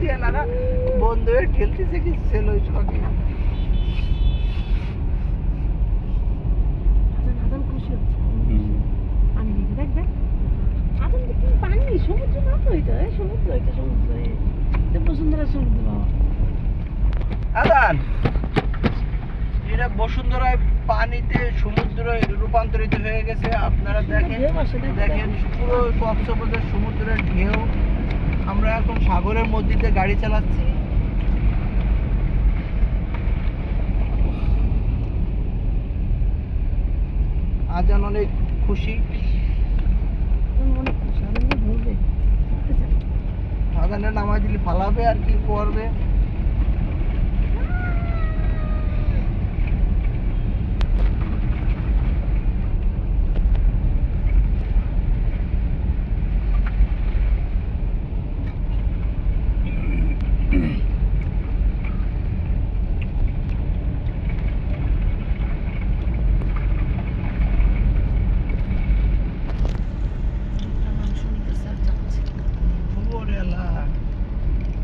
দিয়ে না বন্ধু হয়ে ঠেলতেছে কিছু ছেল ওই সঙ্গে। খুশি হচ্ছে পানি দেখে দেখবে আদম দেখি পানি সমুদ্র না তো এটা সমুদ্র বসুন্ধরা সমুদ্র বাবা আদান এটা বসুন্ধরায় পানিতে সমুদ্রে রূপান্তরিত হয়ে গেছে। আপনারা দেখেন পুরো কক্সবাজার সমুদ্রের ঢেউ। আমরা এখন সাগরের মধ্যে দিয়ে গাড়ি চালাচ্ছি। আজান অনেক খুশি, আজানের নামাজ দিলে ফালাবে আর কি করবে।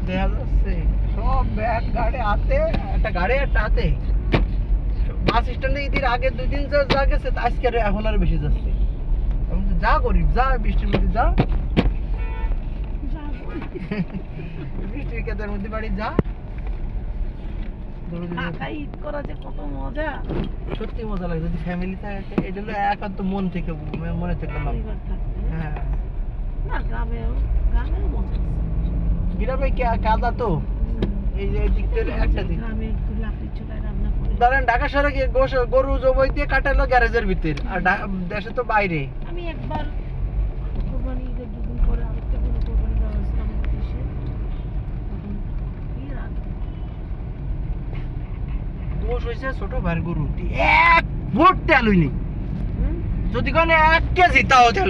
দেখা যাচ্ছে সব ব্যাগ গাড়ি হাতে, একটা গাড়ি একটা হাতে। বাস স্ট্যান্ডে ঈদের আগে 2 দিন যা গেছে আজকে এখন আর বেশি যাচ্ছে। যা করি যা বৃষ্টির মধ্যে যা, বৃষ্টির কেদার মধ্যে বাড়ি যা। ঈদ করা যে কত মজা, সত্যি মজা লাগে যদি ফ্যামিলি থাকে। এটা হলো একান্ত মনে থেকে হ্যাঁ না গ্রামেও মজা। গ্রামে কাদা তো এই যে দিক থেকে একটা দিক। গ্রামে একটু লাকড়ির চুলায় রান্না করে ধরেন ঢাকা শহরে গিয়ে গরু জবাই দিয়ে কাটালো গ্যারেজের ভিতর, আর দেশে তো বাইরে। আমি একবার কোরবানি ঈদের 2 দিন পরে আরেকটা গরু কোরবানি দেওয়া হয়েছিল আমাদের দেশে। দোষ হয়েছে ছোট ভাইয়ের গরু, 1 ফুট তেল হইনি। যদি কোন 1 কেজি তাও তেল